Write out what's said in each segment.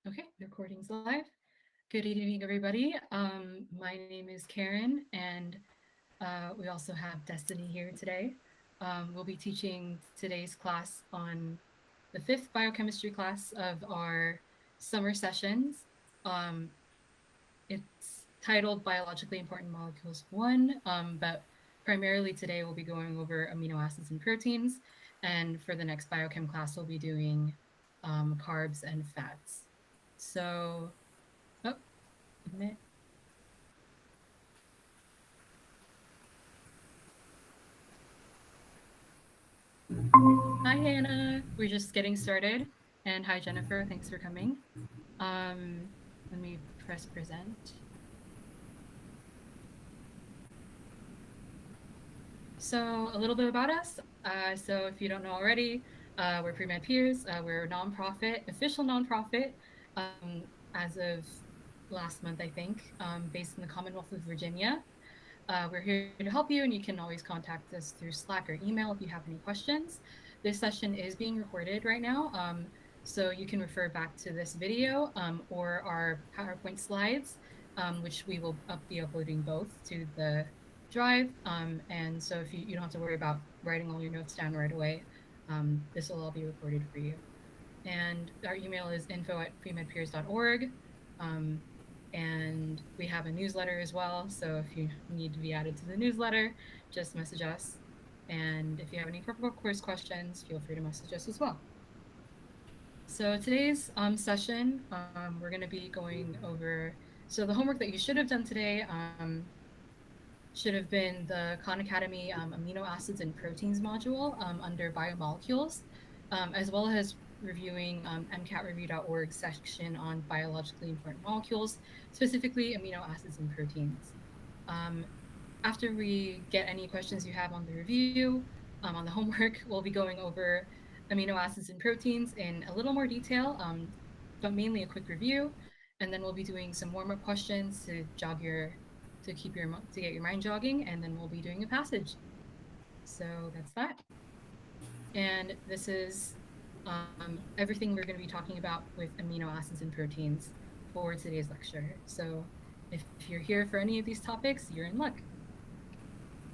Okay, the recording's live. Good evening, everybody. My name is Karen, and we also have Destiny here today. We'll be teaching today's class on the fifth biochemistry class of our summer sessions. Um, it's titled Biologically Important Molecules 1, but primarily today we'll be going over amino acids and proteins. And for the next biochem class, we'll be doing carbs and fats. So, oh, admit. Hi, Hannah. We're just getting started. And hi, Jennifer. Thanks for coming. Um, Let me press present. So, a little bit about us. So, if you don't know already, we're Pre-Med Peers. We're a nonprofit, official nonprofit, as of last month, I think, based in the Commonwealth of Virginia. We're here to help you, and you can always contact us through Slack or email if you have any questions. This session is being recorded right now, so you can refer back to this video or our PowerPoint slides, which we will be uploading both to the drive. And so if you don't have to worry about writing all your notes down right away, this will all be recorded for you. And our email is info@premedpeers.org. Um, and we have a newsletter as well. So if you need to be added to the newsletter, just message us. And if you have any course questions, feel free to message us as well. So today's session, we're going to be going over, so the homework that you should have done today should have been the Khan Academy amino acids and proteins module under biomolecules, as well as reviewing mcatreview.org section on biologically important molecules, specifically amino acids and proteins. Um, After we get any questions you have on the review, on the homework, we'll be going over amino acids and proteins in a little more detail, but mainly a quick review. And then we'll be doing some warm-up questions to get your mind jogging, and then we'll be doing a passage. So that's that. And this is everything we're going to be talking about with amino acids and proteins for today's lecture. So if you're here for any of these topics, you're in luck.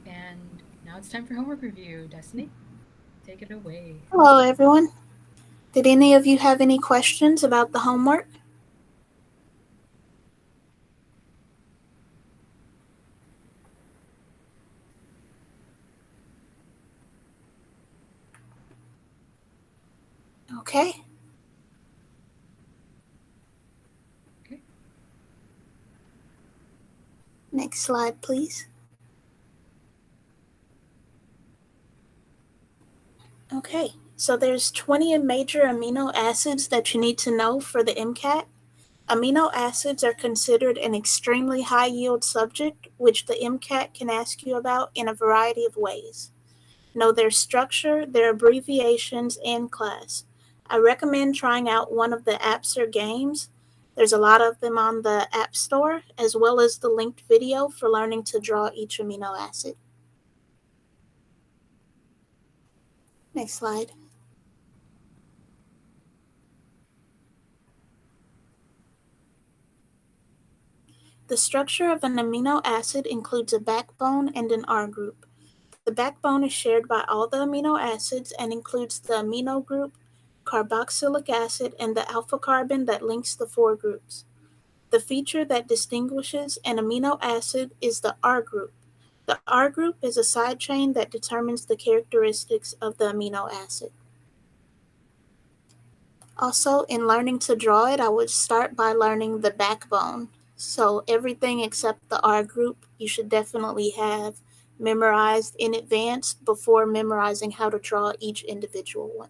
And now it's time for homework review. Destiny, take it away. Hello, everyone. Did any of you have any questions about the homework? Okay, Okay. next slide, please. Okay, so there's 20 major amino acids that you need to know for the MCAT. Amino acids are considered an extremely high yield subject, which the MCAT can ask you about in a variety of ways. Know their structure, their abbreviations, and class. I recommend trying out one of the apps or games. There's a lot of them on the App Store, as well as the linked video for learning to draw each amino acid. Next slide. The structure of an amino acid includes a backbone and an R group. The backbone is shared by all the amino acids and includes the amino group, carboxylic acid, and the alpha carbon that links the four groups. The feature that distinguishes an amino acid is the R group. The R group is a side chain that determines the characteristics of the amino acid. Also, in learning to draw it, I would start by learning the backbone. So, everything except the R group, you should definitely have memorized in advance before memorizing how to draw each individual one.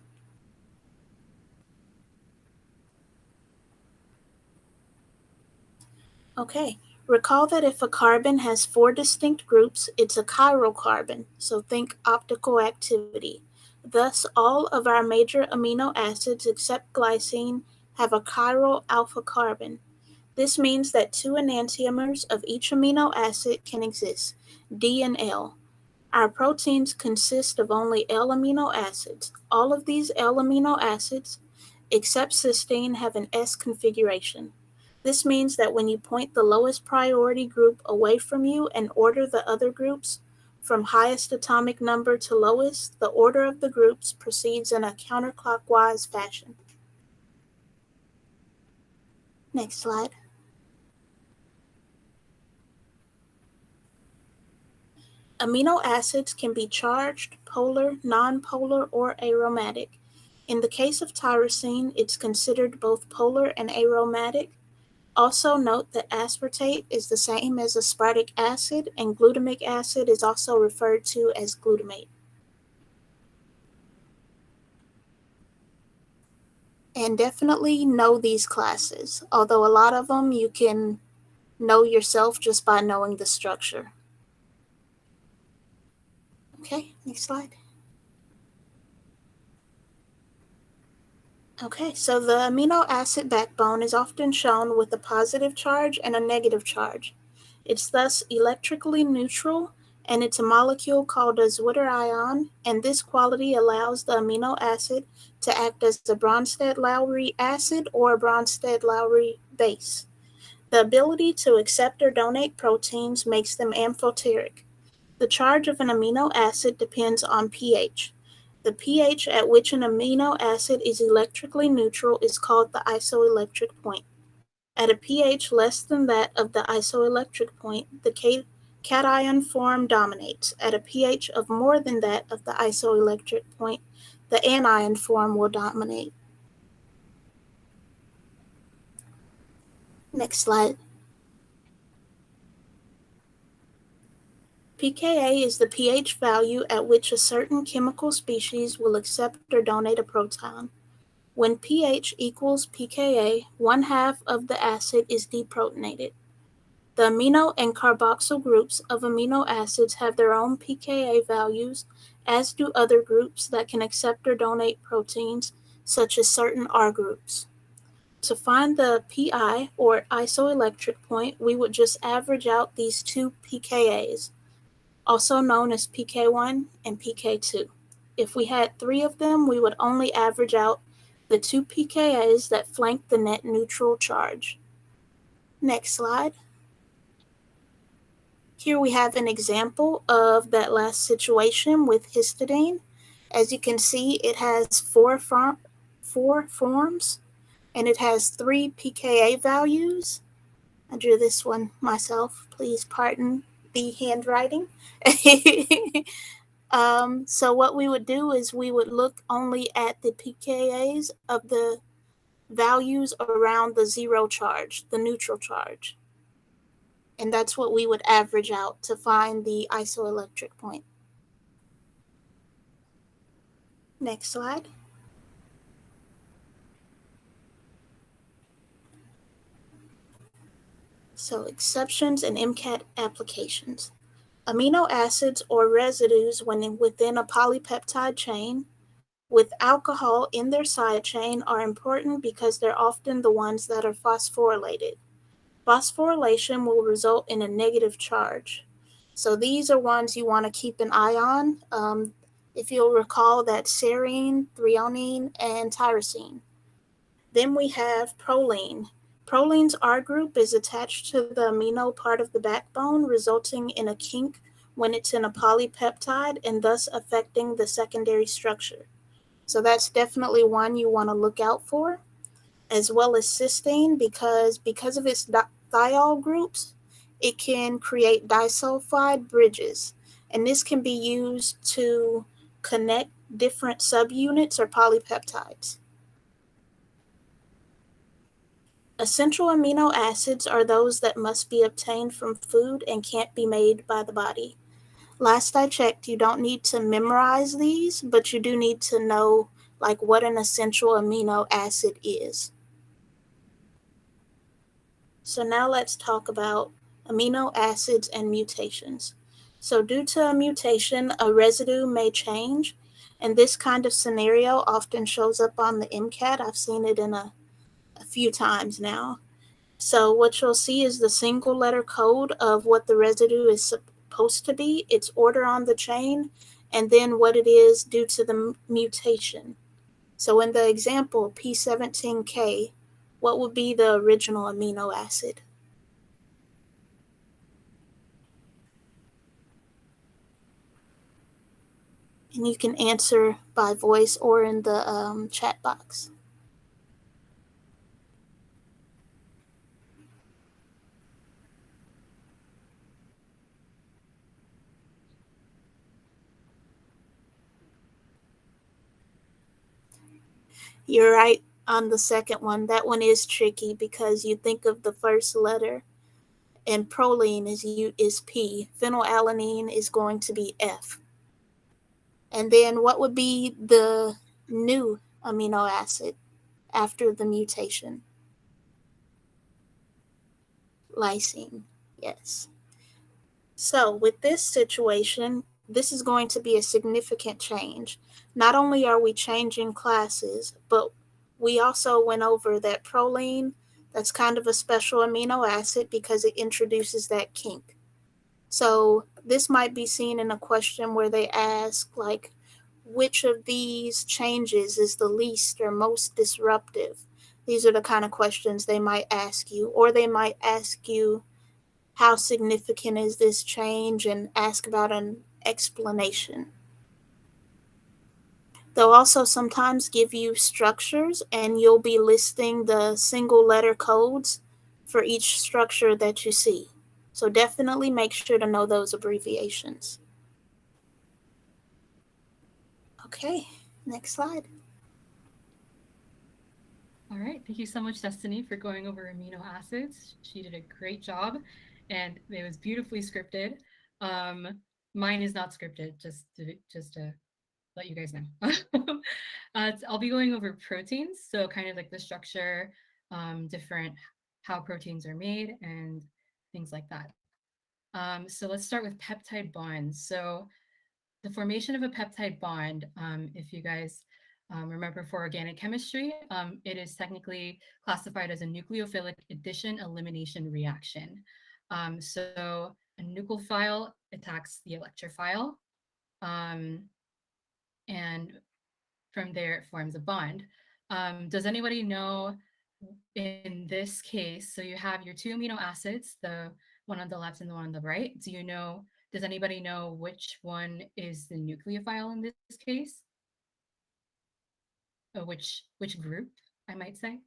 Okay, recall that if a carbon has four distinct groups, it's a chiral carbon, so think optical activity. Thus, all of our major amino acids except glycine have a chiral alpha carbon. This means that two enantiomers of each amino acid can exist, D and L. Our proteins consist of only L amino acids. All of these L amino acids except cysteine, have an S configuration. This means that when you point the lowest priority group away from you and order the other groups from highest atomic number to lowest, the order of the groups proceeds in a counterclockwise fashion. Next slide. Amino acids can be charged, polar, nonpolar, or aromatic. In the case of tyrosine, it's considered both polar and aromatic. Also note that aspartate is the same as aspartic acid, and glutamic acid is also referred to as glutamate. And definitely know these classes, although a lot of them you can know yourself just by knowing the structure. Okay, next slide. Okay, so the amino acid backbone is often shown with a positive charge and a negative charge. It's thus electrically neutral, and it's a molecule called a Zwitter ion, and this quality allows the amino acid to act as a Bronsted-Lowry acid or a Bronsted-Lowry base. The ability to accept or donate proteins makes them amphoteric. The charge of an amino acid depends on pH. The pH at which an amino acid is electrically neutral is called the isoelectric point. At a pH less than that of the isoelectric point, the cation form dominates. At a pH of more than that of the isoelectric point, the anion form will dominate. Next slide. pKa is the pH value at which a certain chemical species will accept or donate a proton. When pH equals pKa, one half of the acid is deprotonated. The amino and carboxyl groups of amino acids have their own pKa values, as do other groups that can accept or donate proteins, such as certain R groups. To find the pi, or isoelectric point, we would just average out these two pKa's, also known as pK1 and pK2. If we had three of them, we would only average out the two pKa's that flank the net neutral charge. Next slide. Here we have an example of that last situation with histidine. As you can see, it has four forms, and it has three pKa values. I drew this one myself. Please pardon the handwriting. So what we would do is we would look only at the pKa's of the values around the zero charge, the neutral charge. And that's what we would average out to find the isoelectric point. Next slide. So exceptions and MCAT applications. Amino acids or residues when within a polypeptide chain with alcohol in their side chain are important because they're often the ones that are phosphorylated. Phosphorylation will result in a negative charge. So these are ones you want to keep an eye on. If you'll recall, that serine, threonine, and tyrosine. Then we have proline. Proline's R group is attached to the amino part of the backbone, resulting in a kink when it's in a polypeptide and thus affecting the secondary structure. So that's definitely one you want to look out for, as well as cysteine, because of its thiol groups, it can create disulfide bridges, and this can be used to connect different subunits or polypeptides. Essential amino acids are those that must be obtained from food and can't be made by the body. Last I checked, you don't need to memorize these, but you do need to know like what an essential amino acid is. So now let's talk about amino acids and mutations. So due to a mutation, a residue may change, and this kind of scenario often shows up on the MCAT. I've seen it in a few times now. So what you'll see is the single letter code of what the residue is supposed to be, its order on the chain, and then what it is due to the mutation. So in the example P17K, what would be the original amino acid? And you can answer by voice or in the chat box. You're right on the second one. That one is tricky because you think of the first letter, and proline is P. Phenylalanine is going to be F. And then what would be the new amino acid after the mutation? Lysine. Yes. So, with this situation, this is going to be a significant change. Not only are we changing classes, but we also went over that proline, that's kind of a special amino acid because it introduces that kink. So, this might be seen in a question where they ask, like, which of these changes is the least or most disruptive? These are the kind of questions they might ask you, or they might ask you, how significant is this change, and ask about an explanation. They'll also sometimes give you structures, and you'll be listing the single letter codes for each structure that you see. So definitely make sure to know those abbreviations. Okay, next slide. All right. Thank you so much, Destiny, for going over amino acids. She did a great job and it was beautifully scripted. Um, Mine is not scripted, just to let you guys know. I'll be going over proteins, so kind of like the structure, different how proteins are made, and things like that. So let's start with peptide bonds. So the formation of a peptide bond, if you guys remember for organic chemistry, it is technically classified as a nucleophilic addition elimination reaction. So a nucleophile attacks the electrophile, um, and from there it forms a bond. Does anybody know in this case, so you have your two amino acids, the one on the left and the one on the right. Does anybody know which one is the nucleophile in this case? Or which group, I might say?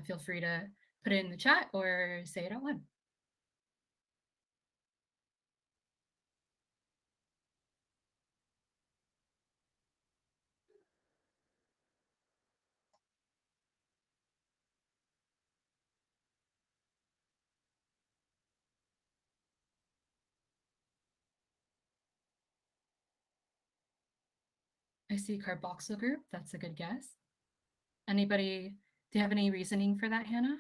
Feel free to put it in the chat or say it out loud. I see carboxyl group. That's a good guess. Anybody, do you have any reasoning for that, Hannah?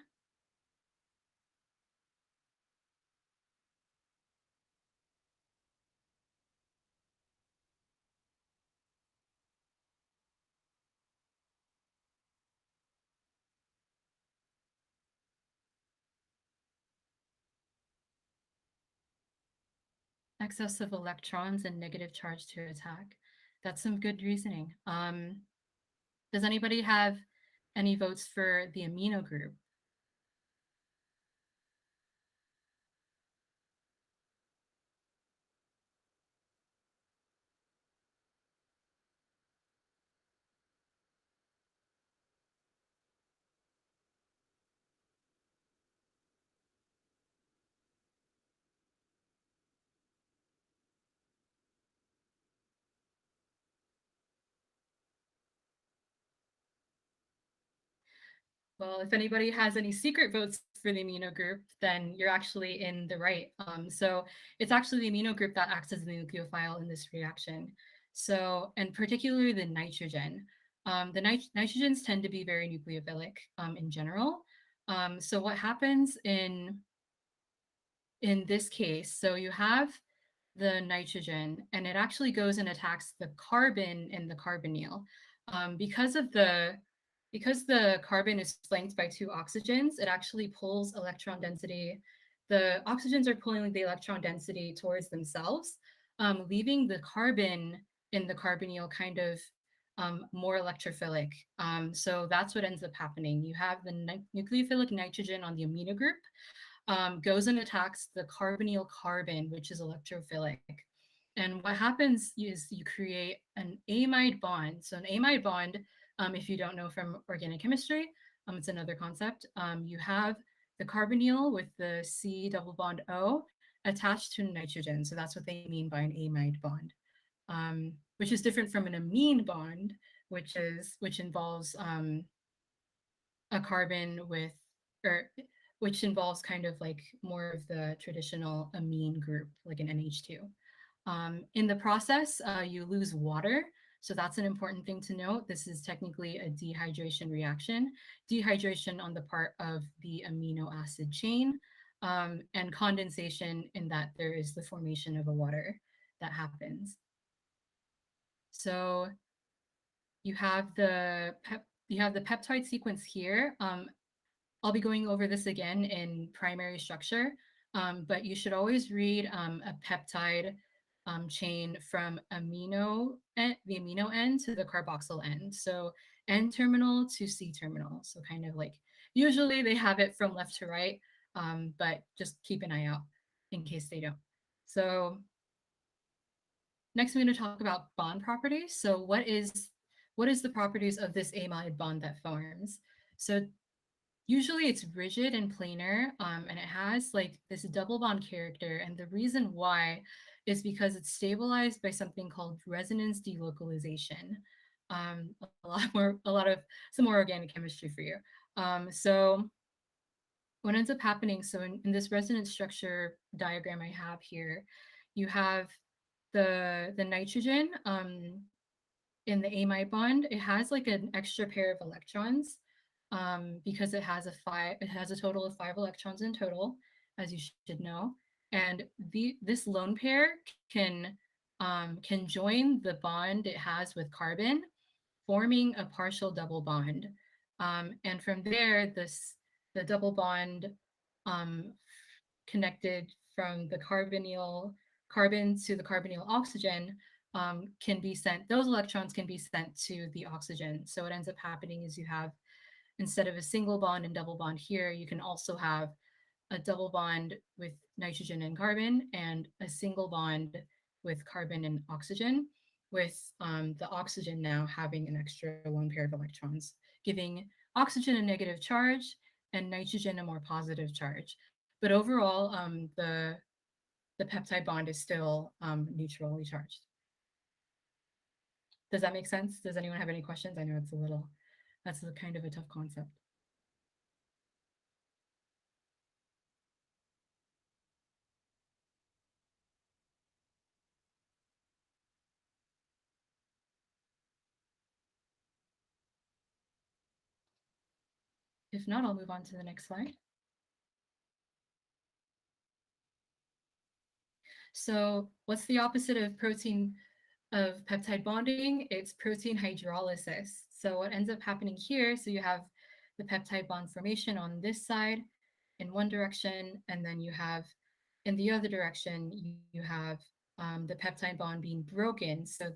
Excess of electrons and negative charge to attack. That's some good reasoning. Does anybody have any votes for the amino group? Well, if anybody has any secret votes for the amino group, then you're actually in the right. So it's actually the amino group that acts as the nucleophile in this reaction. So, and particularly the nitrogen. The nitrogens tend to be very nucleophilic in general. So what happens in this case, so you have the nitrogen and it actually goes and attacks the carbon in the carbonyl. Because of because the carbon is flanked by two oxygens, it actually pulls electron density. The oxygens are pulling the electron density towards themselves, leaving the carbon in the carbonyl kind of more electrophilic. So that's what ends up happening. You have the nucleophilic nitrogen on the amino group, goes and attacks the carbonyl carbon, which is electrophilic. And what happens is you create an amide bond. So an amide bond, if you don't know from organic chemistry, it's another concept. You have the carbonyl with the C double bond O attached to nitrogen. So that's what they mean by an amide bond, which is different from an amine bond, which involves a carbon with, or which involves kind of like more of the traditional amine group, like an NH2. In the process, you lose water. So that's an important thing to note. This is technically a dehydration reaction, dehydration on the part of the amino acid chain, and condensation in that there is the formation of a water that happens. So you have the peptide sequence here. I'll be going over this again in primary structure, but you should always read a peptide chain from the amino end to the carboxyl end. So N terminal to C terminal. So kind of like, usually they have it from left to right, but just keep an eye out in case they don't. So next I'm going to talk about bond properties. So what is the properties of this amide bond that forms? So usually it's rigid and planar, and it has like this double bond character. And the reason why is because it's stabilized by something called resonance delocalization. Some more organic chemistry for you. So what ends up happening, so in this resonance structure diagram I have here, you have the nitrogen in the amide bond. It has like an extra pair of electrons, because it has a total of 5 electrons in total, as you should know. And this lone pair can join the bond it has with carbon, forming a partial double bond. And from there, the double bond, um, connected from the carbon to the carbonyl oxygen, can be sent, those electrons can be sent to the oxygen. So what ends up happening is you have, instead of a single bond and double bond here, you can also have a double bond with nitrogen and carbon and a single bond with carbon and oxygen, with the oxygen now having an extra lone pair of electrons, giving oxygen a negative charge and nitrogen a more positive charge. But overall, the peptide bond is still neutrally charged. Does that make sense? Does anyone have any questions? I know that's a kind of a tough concept. If not, I'll move on to the next slide. So what's the opposite of peptide bonding? It's protein hydrolysis. So what ends up happening here, so you have the peptide bond formation on this side in one direction, and then you have in the other direction, you have the peptide bond being broken. So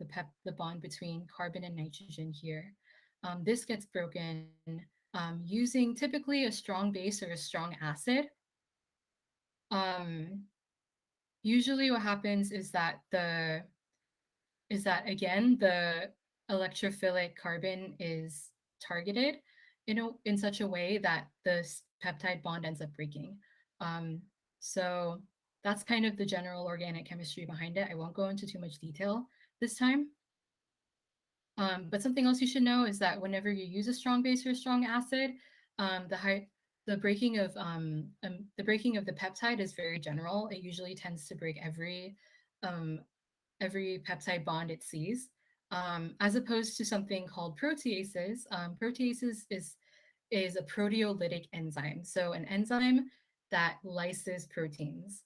the bond between carbon and nitrogen here. This gets broken using typically a strong base or a strong acid. Usually what happens is that again, the electrophilic carbon is targeted in such a way that the peptide bond ends up breaking. So that's kind of the general organic chemistry behind it. I won't go into too much detail this time. But something else you should know is that whenever you use a strong base or a strong acid, the breaking of the peptide is very general. It usually tends to break every peptide bond it sees, as opposed to something called proteases. Proteases is a proteolytic enzyme, so an enzyme that lyses proteins.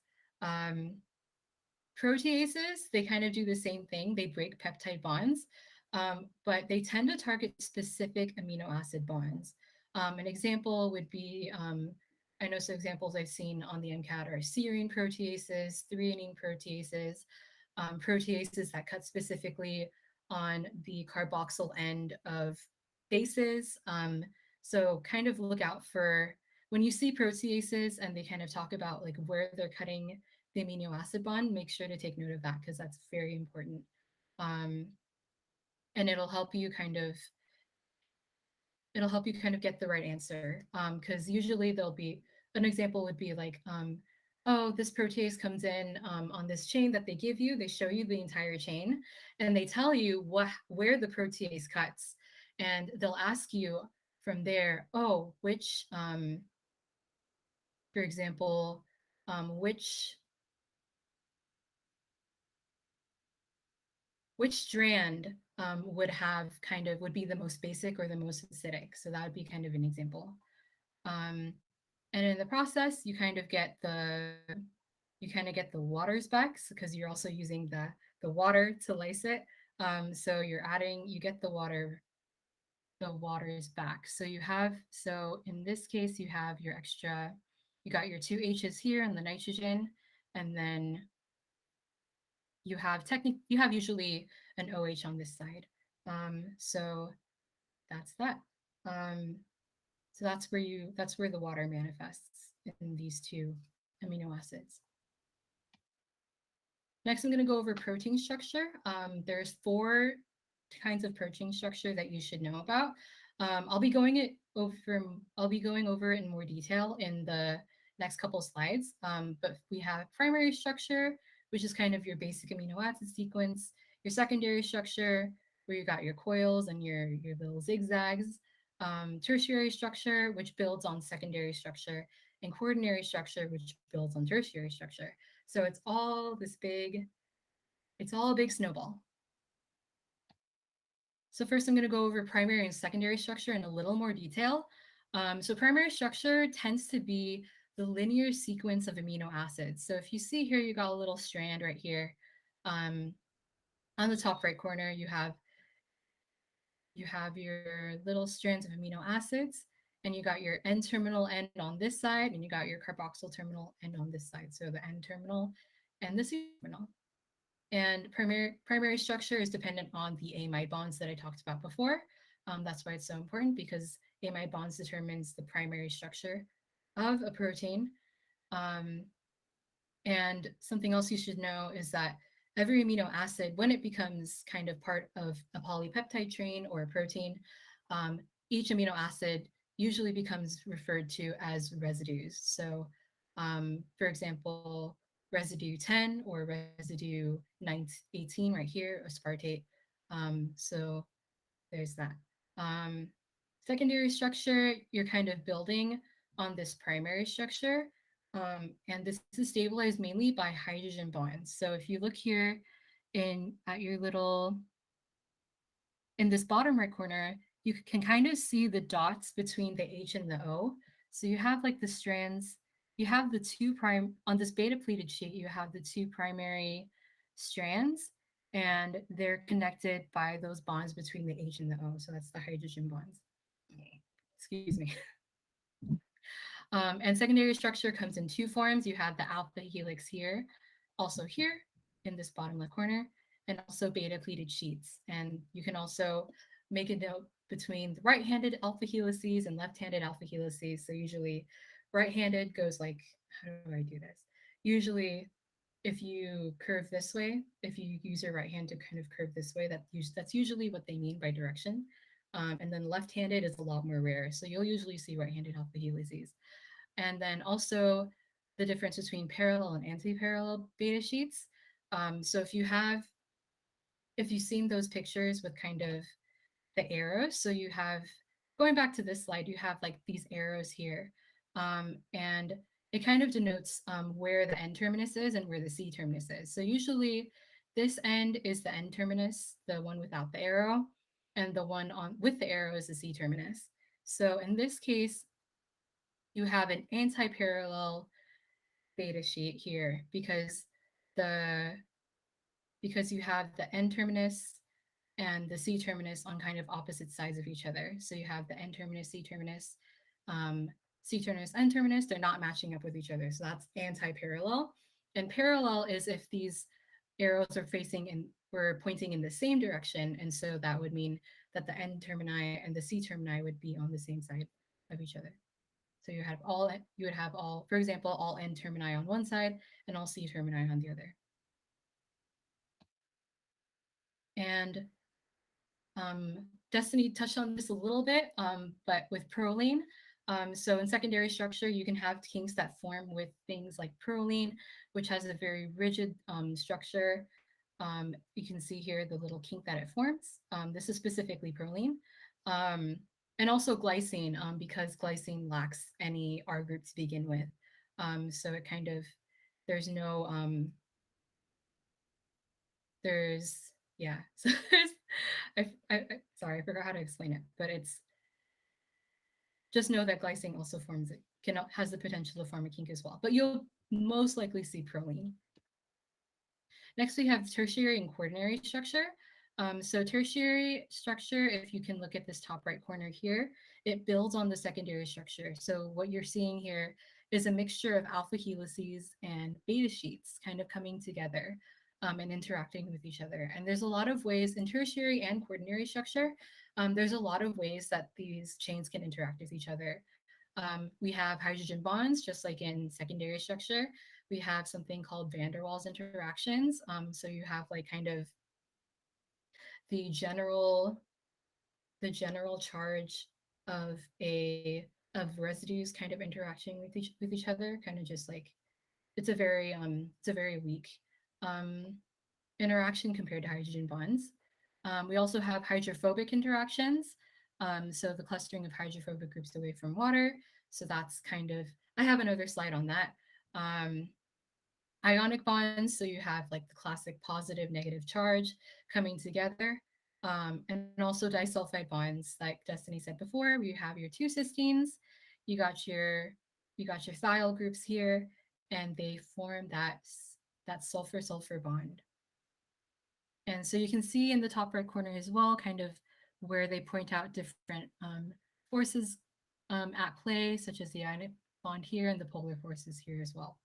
Proteases, they kind of do the same thing. They break peptide bonds, but they tend to target specific amino acid bonds. An example would be, I know some examples I've seen on the MCAT are serine proteases, threonine proteases, proteases that cut specifically on the carboxyl end of bases. So kind of look out for when you see proteases and they kind of talk about like where they're cutting the amino acid bond, make sure to take note of that because that's very important. Um, and it'll help you kind of get the right answer. Because usually there'll be an example would be like, oh, this protease comes in on this chain that they give you. They show you the entire chain, and they tell you where the protease cuts, and they'll ask you from there, oh, for example, which strand would be the most basic or the most acidic. So that would be kind of an example. Um, and in the process, you kind of get the water specs because you're also using the water to lyse it. So you get the waters back. So in this case, you got your two H's here and the nitrogen, and then you have usually an OH on this side. So that's that. Um, so that's where the water manifests in these two amino acids. Next, I'm going to go over protein structure. There's four kinds of protein structure that you should know about. I'll be going over it in more detail in the next couple slides. But we have primary structure, which is kind of your basic amino acid sequence. Your secondary structure, where you got your coils and your little zigzags. Tertiary structure, which builds on secondary structure, and quaternary structure, which builds on tertiary structure. So it's all a big snowball. So first I'm going to go over primary and secondary structure in a little more detail. So primary structure tends to be the linear sequence of amino acids. So if you see here, you got a little strand right here. On the top right corner, you have your little strands of amino acids, and you got your N terminal end on this side, and you got your carboxyl terminal end on this side. So the N terminal and the C terminal. And primary structure is dependent on the amide bonds that I talked about before. That's why it's so important because amide bonds determines the primary structure of a protein. Um, and something else you should know is that every amino acid, when it becomes kind of part of a polypeptide chain or a protein, each amino acid usually becomes referred to as residues. So, for example, residue 10 or residue 18 right here, aspartate. So there's that. Um, Secondary structure, you're kind of building on this primary structure. And this is stabilized mainly by hydrogen bonds. So if you look here at your little, in this bottom right corner, you can kind of see the dots between the H and the O. So you have like the strands, you have the on this beta pleated sheet, you have the two primary strands, and they're connected by those bonds between the H and the O. So that's the hydrogen bonds. Excuse me. And secondary structure comes in two forms. You have the alpha helix here, also here in this bottom left corner, and also beta pleated sheets. And you can also make a note between the right-handed alpha helices and left-handed alpha helices. So usually right-handed goes like, how do I do this? Usually if you curve this way, if you use your right hand to kind of curve this way, that's usually what they mean by direction. And then left-handed is a lot more rare. So you'll usually see right-handed alpha helices. And then also the difference between parallel and anti-parallel beta sheets. So if you've seen those pictures with kind of the arrows, so you have, going back to this slide, you have like these arrows here. And it kind of denotes where the N terminus is and where the C terminus is. So usually this end is the N terminus, the one without the arrow, and the one with the arrow is the C terminus. So in this case, you have an anti-parallel beta sheet here the because you have the N terminus and the C terminus on kind of opposite sides of each other. So you have the N terminus, um, C terminus, N terminus, they're not matching up with each other. So that's anti-parallel. And parallel is if these arrows are facing in were pointing in the same direction, and so that would mean that the N termini and the C termini would be on the same side of each other. So you would have all, for example, all N termini on one side and all C termini on the other. And Destiny touched on this a little bit, but with proline. So in secondary structure, you can have kinks that form with things like proline, which has a very rigid structure. You can see here the little kink that it forms. This is specifically proline. Um, and also glycine, because glycine lacks any R group to begin with. So it kind of, there's no, there's, yeah, so there's, sorry, I forgot how to explain it, but it's just know that glycine also forms it, can has the potential to form a kink as well, but you'll most likely see proline. Next, we have tertiary and quaternary structure. So tertiary structure, if you can look at this top right corner here, it builds on the secondary structure. So what you're seeing here is a mixture of alpha helices and beta sheets kind of coming together and interacting with each other. And there's a lot of ways in tertiary and quaternary structure, there's a lot of ways that these chains can interact with each other. We have hydrogen bonds, just like in secondary structure. We have something called van der Waals interactions. So you have like kind of the general the general charge of of residues kind of interacting with each other, kind of just like it's a very weak um, interaction compared to hydrogen bonds. We also have hydrophobic interactions. So the clustering of hydrophobic groups away from water. So that's kind of, I have another slide on that. Um, Ionic bonds, so you have like the classic positive negative charge coming together. And also disulfide bonds, like Destiny said before, where you have your two cysteines, you got your thiol groups here, and they form that sulfur sulfur bond. And so you can see in the top right corner as well, kind of where they point out different forces at play, such as the ionic bond here and the polar forces here as well.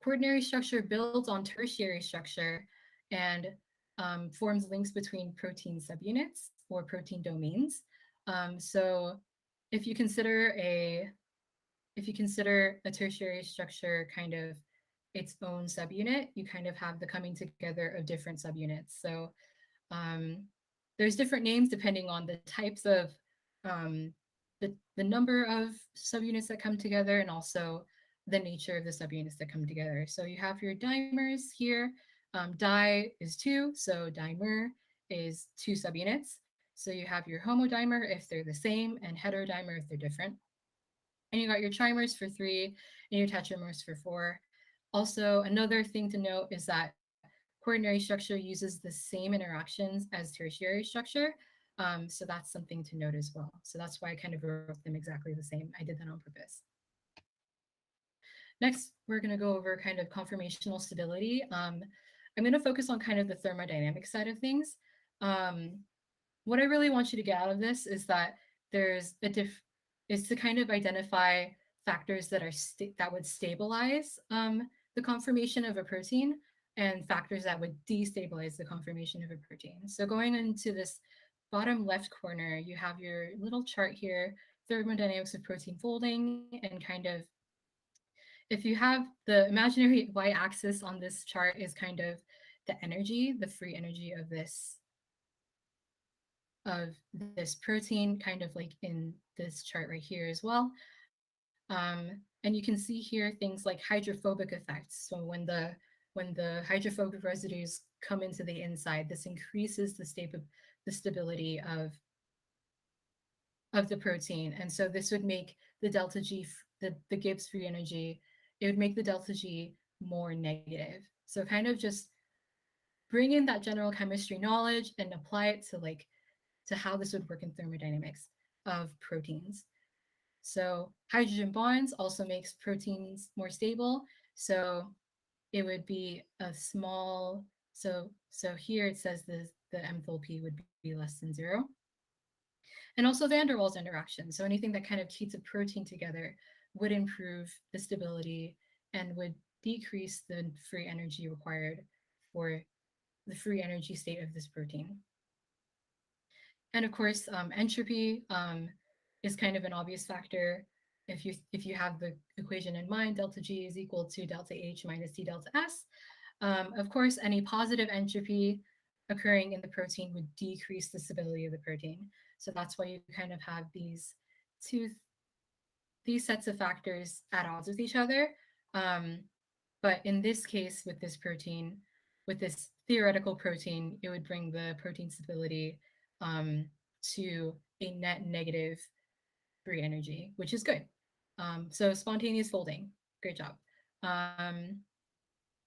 Quaternary structure builds on tertiary structure and forms links between protein subunits or protein domains. So if you consider a tertiary structure kind of its own subunit, you kind of have the coming together of different subunits. So um, there's different names depending on the types of um, the number of subunits that come together and also the nature of the subunits that come together. So you have your dimers here. Di is two, so dimer is two subunits. So you have your homodimer if they're the same and heterodimer if they're different. And you got your trimers for three and your tetramers for four. Also, another thing to note is that quaternary structure uses the same interactions as tertiary structure. So that's something to note as well. So that's why I kind of wrote them exactly the same. I did that on purpose. Next, we're going to go over kind of conformational stability. I'm going to focus on kind of the thermodynamic side of things. What I really want you to get out of this is that there's is to kind of identify factors that are that would stabilize the conformation of a protein and factors that would destabilize the conformation of a protein. So going into this bottom left corner, you have your little chart here, thermodynamics of protein folding, and kind of if you have the imaginary y-axis on this chart is kind of the energy, the free energy of this protein, kind of like in this chart right here as well. And you can see here things like hydrophobic effects. So when the hydrophobic residues come into the inside, this increases the stability of the protein. And so this would make the delta G, the Gibbs free energy, it would make the delta G more negative. So kind of just bring in that general chemistry knowledge and apply it to how this would work in thermodynamics of proteins. So hydrogen bonds also makes proteins more stable. So it would be a small, so here it says the enthalpy would be less than zero. And also van der Waals interaction. So anything that kind of keeps a protein together would improve the stability and would decrease the free energy required for the free energy state of this protein. And of course, entropy is kind of an obvious factor. If you have the equation in mind, delta G is equal to delta H minus D delta S. Of course, any positive entropy occurring in the protein would decrease the stability of the protein. So that's why you kind of have two these sets of factors at odds with each other. Um, but in this case, with this protein, with this theoretical protein, it would bring the protein stability to a net negative free energy, which is good. So spontaneous folding, great job.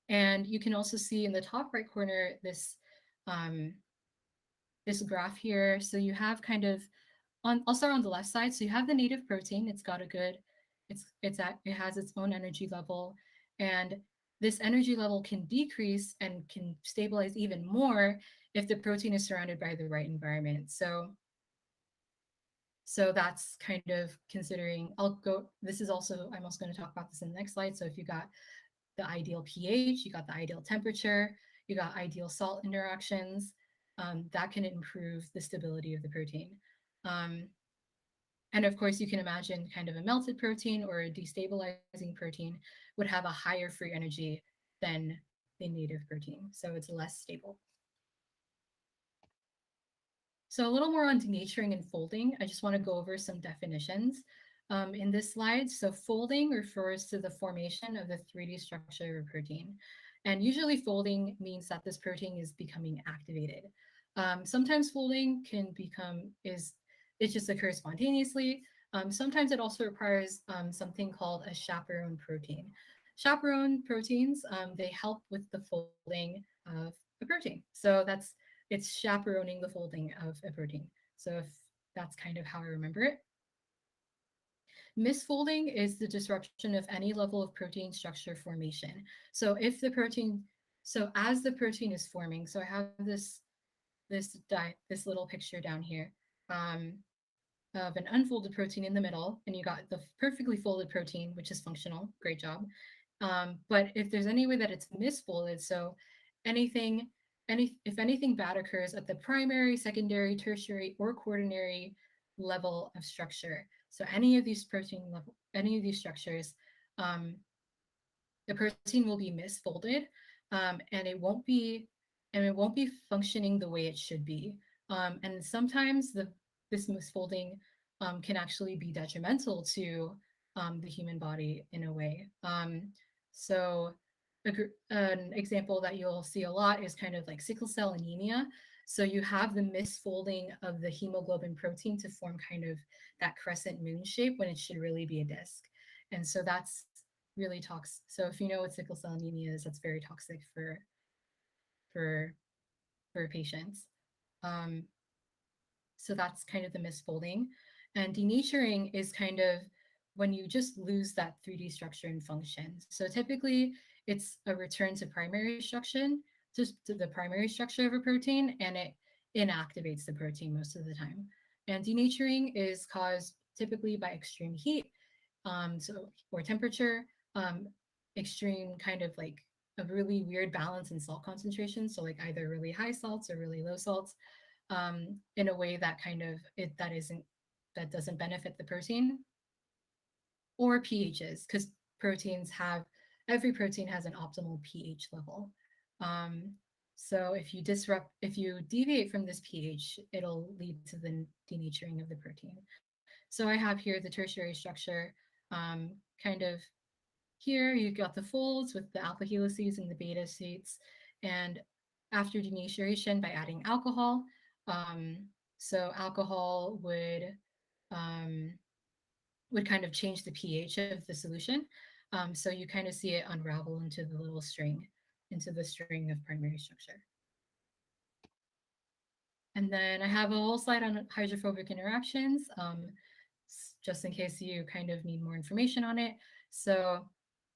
And you can also see in the top right corner um, this graph here. So you have kind of I'll start on the left side. So you have the native protein. It's got a good, it has its own energy level, and this energy level can decrease and can stabilize even more if the protein is surrounded by the right environment. So that's kind of considering. This is also I'm also going to talk about this in the next slide. So if you got the ideal pH, you got the ideal temperature, you got ideal salt interactions, that can improve the stability of the protein. Um, and of course, you can imagine kind of a melted protein or a destabilizing protein would have a higher free energy than the native protein. So it's less stable. So a little more on denaturing and folding. I just want to go over some definitions in this slide. So folding refers to the formation of the 3D structure of a protein. And usually folding means that this protein is becoming activated. Sometimes folding it just occurs spontaneously. Sometimes it also requires something called a chaperone protein. Chaperone proteins, they help with the folding of a protein. So it's chaperoning the folding of a protein. So if that's kind of how I remember it. Misfolding is the disruption of any level of protein structure formation. So if the protein, so as the protein is forming, so I have this little picture down here of an unfolded protein in the middle, and you got the perfectly folded protein, which is functional. Great job. But if there's any way that it's misfolded, so anything if anything bad occurs at the primary, secondary, tertiary, or quaternary level of structure, so any of these structures, um, the protein will be misfolded, and it won't be functioning the way it should be. And sometimes this misfolding can actually be detrimental to the human body in a way. So an example that you'll see a lot is kind of like sickle cell anemia. So you have the misfolding of the hemoglobin protein to form kind of that crescent moon shape when it should really be a disc. And so that's really toxic. So if you know what sickle cell anemia is, that's very toxic for for patients. Um, so that's kind of the misfolding. And denaturing is kind of when you just lose that 3D structure and function. So typically it's a return to primary structure, just to the primary structure of a protein, and it inactivates the protein most of the time. And denaturing is caused typically by extreme heat, or temperature, extreme kind of like a really weird balance in salt concentration. So like either really high salts or really low salts, in a way that kind of that doesn't benefit the protein, or pHs, because proteins have every protein has an optimal pH level. Um, so if you deviate from this pH, it'll lead to the denaturing of the protein. So I have here the tertiary structure, kind of here you got the folds with the alpha helices and the beta states. And after denaturation by adding alcohol, um, so alcohol um, would kind of change the pH of the solution. So you kind of see it unravel into the little string, into the string of primary structure. And then I have a whole slide on hydrophobic interactions, just in case you kind of need more information on it. So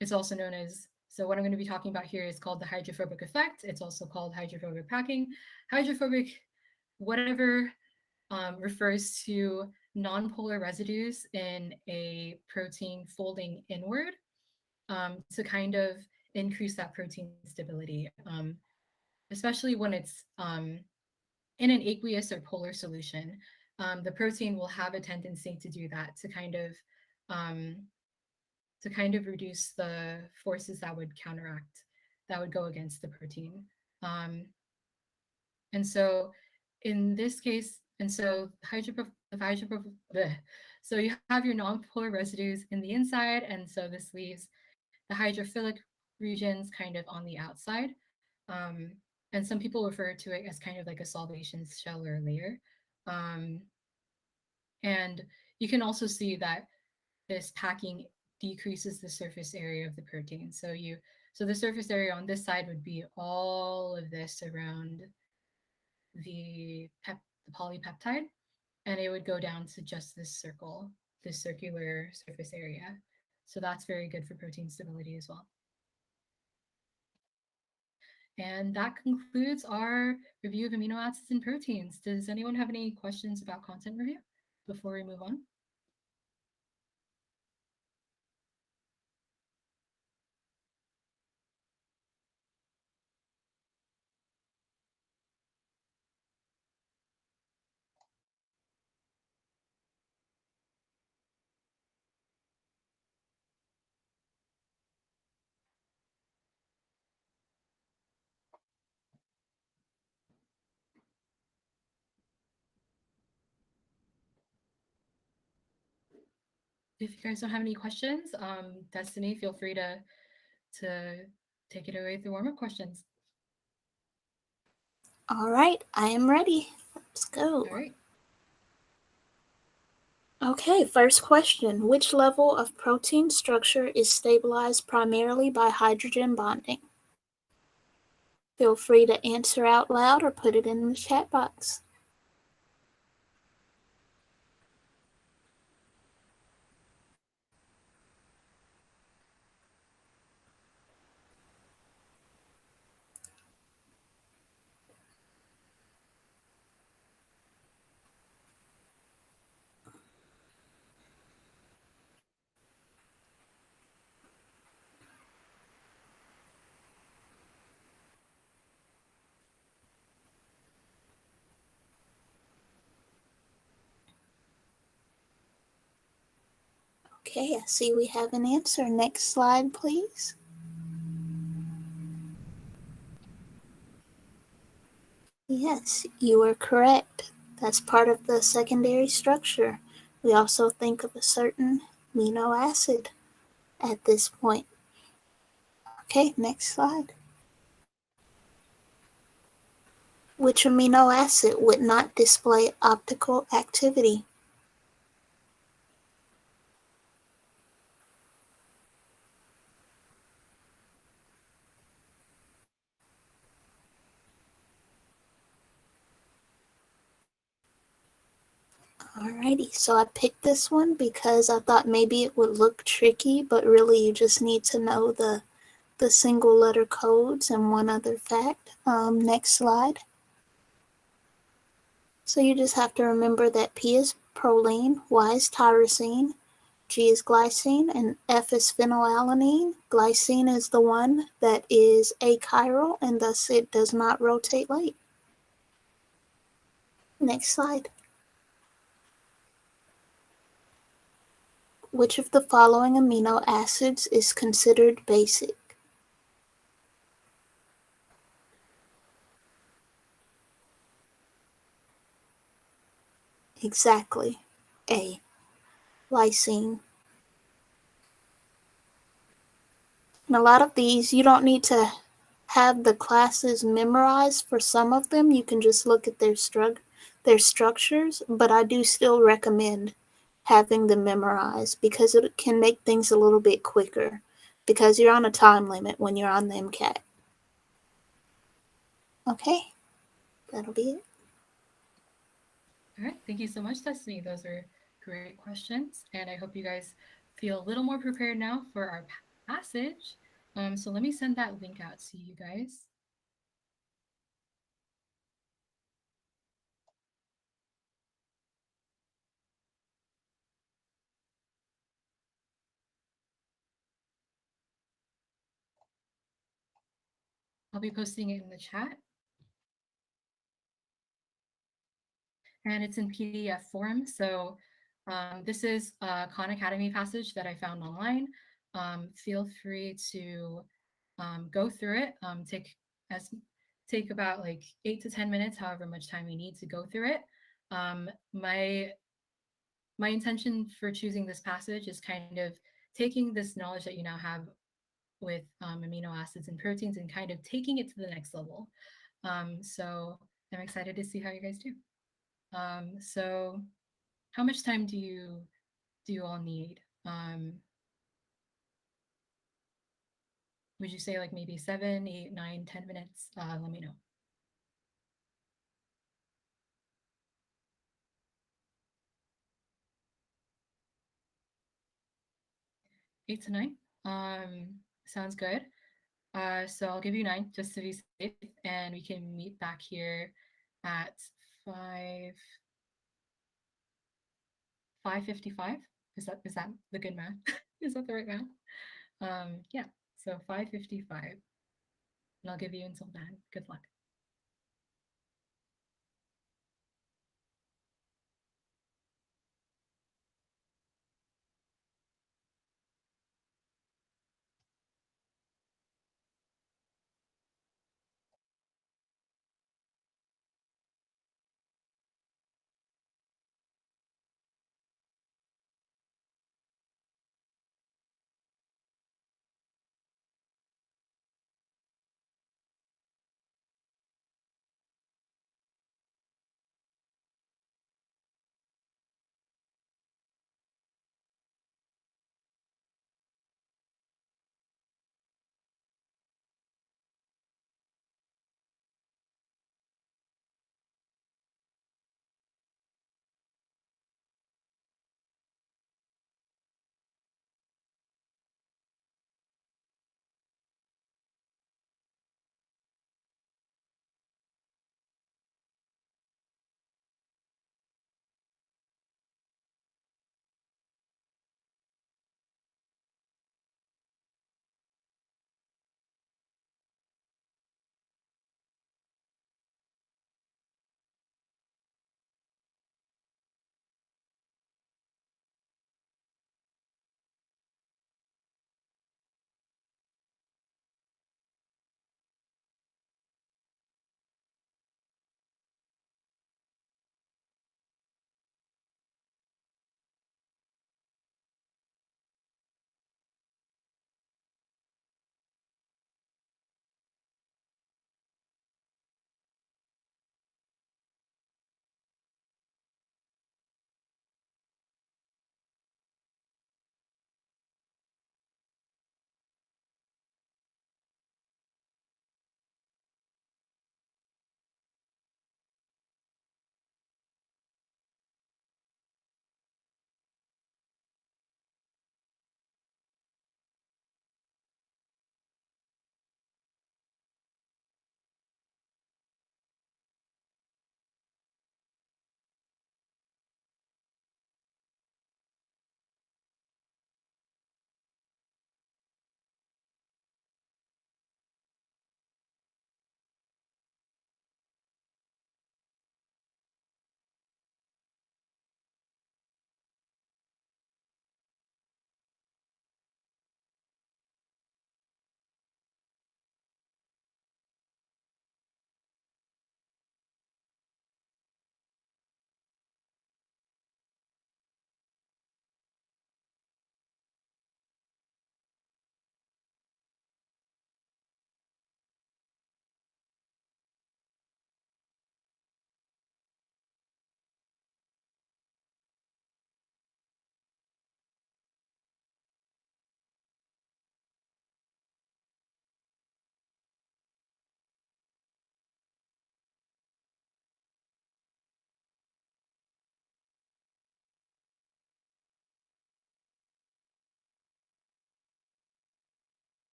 it's also known as, so what I'm going to be talking about here is called the hydrophobic effect. It's also called hydrophobic packing. Hydrophobic, whatever, refers to nonpolar residues in a protein folding inward, to kind of increase that protein stability. especially when it's in an aqueous or polar solution. The protein will have a tendency to do that um, to kind of reduce the forces that would counteract that would go against the protein. Um, and so in this case, and so so you have your nonpolar residues in the inside, and so this leaves the hydrophilic regions kind of on the outside. Um, and some people refer to it as kind of like a solvation shell or layer. Um, and you can also see that this packing decreases the surface area of the protein. So the surface area on this side would be all of this around the polypeptide, and it would go down to just this circle, this circular surface area. So that's very good for protein stability as well. And that concludes our review of amino acids and proteins. Does anyone have any questions about content review before we move on? If you guys don't have any questions, Destiny, feel free to take it away with the warm up questions. All right, I am ready. Let's All go. right. Okay, first question. Which level of protein structure is stabilized primarily by hydrogen bonding? Feel free to answer out loud or put it in the chat box. Okay, I see we have an answer. Next slide, please. Yes, you are correct. That's part of the secondary structure. We also think of a certain amino acid at this point. Okay, next slide. Which amino acid would not display optical activity? Alrighty, so I picked this one because I thought maybe it would look tricky, but really you just need to know the single letter codes and one other fact. Next slide. So you just have to remember that P is proline, Y is tyrosine, G is glycine, and F is phenylalanine. Glycine is the one that is achiral and thus it does not rotate light. Next slide. Which of the following amino acids is considered basic? Exactly. A. Lysine. And a lot of these, you don't need to have the classes memorized for some of them. You can just look at their structures, but I do still recommend having them memorized because it can make things a little bit quicker because you're on a time limit when you're on the MCAT. Okay, that'll be it. All right. Thank you so much, Destiny. Those are great questions. And I hope you guys feel a little more prepared now for our passage. So let me send that link out to you guys. I'll be posting it in the chat. and it's in PDF form. So this is a Khan Academy passage that I found online. Feel free to go through it. As take about like 8 to 10 minutes, however much time we need to go through it. Um, my my intention for choosing this passage is kind of taking this knowledge that you now have with amino acids and proteins and kind of taking it to the next level. So I'm excited to see how you guys do. So how much time do you all need? Would you say like maybe 7, 8, 9, 10 minutes? Let me know. 8 to 9. Sounds good. So I'll give you 9 just to be safe, and we can meet back here at 5 5:55. Is that the good math? Is that the right math? Yeah. So 5:55, and I'll give you until then. Good luck.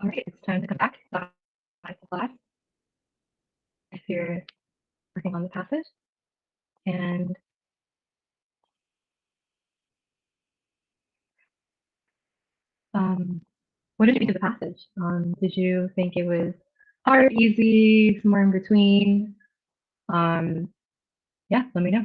All right, it's time to come back to class if you're working on the passage. And what did you think of the passage? Did you think it was hard, easy, somewhere in between? Um, yeah, let me know.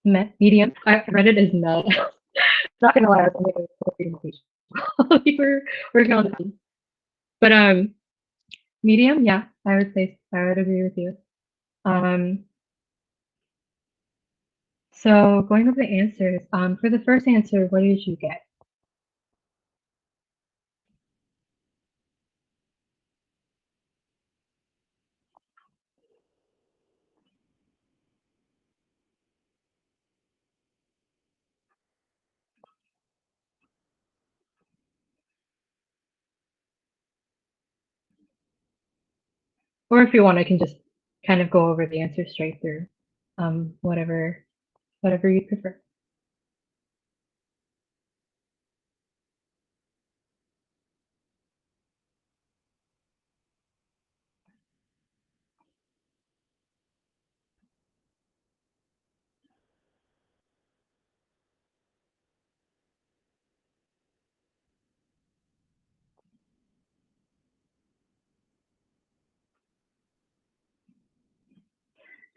Medium. I read it as med. Not gonna lie, I was only going to reading the page while we were working on the. But medium, yeah, I would say I would agree with you. Um, so going over the answers, for the first answer, what did you get? Or if you want, I can just kind of go over the answer straight through. Whatever you prefer.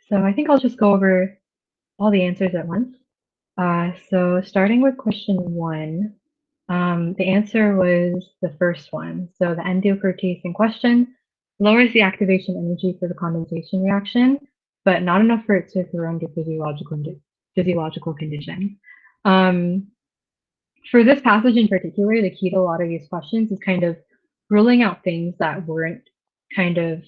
So I think I'll just go over all the answers at once. So starting with question one, the answer was the first one. So the endoprotease in question lowers the activation energy for the condensation reaction, but not enough for it to occur under physiological condition. Um, for this passage in particular, the key to a lot of these questions is kind of ruling out things that weren't kind of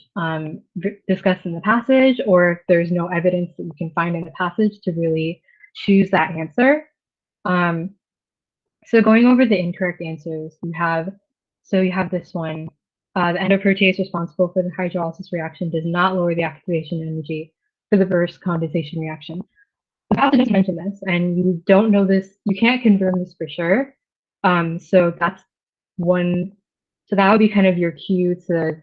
discussed in the passage, or if there's no evidence that you can find in the passage to really choose that answer. Um, so going over the incorrect answers, you have this one. The endoprotease responsible for the hydrolysis reaction does not lower the activation energy for the reverse condensation reaction. The passage doesn't mention this, and you don't know this. You can't confirm this for sure. So that's one. So that would be kind of your cue to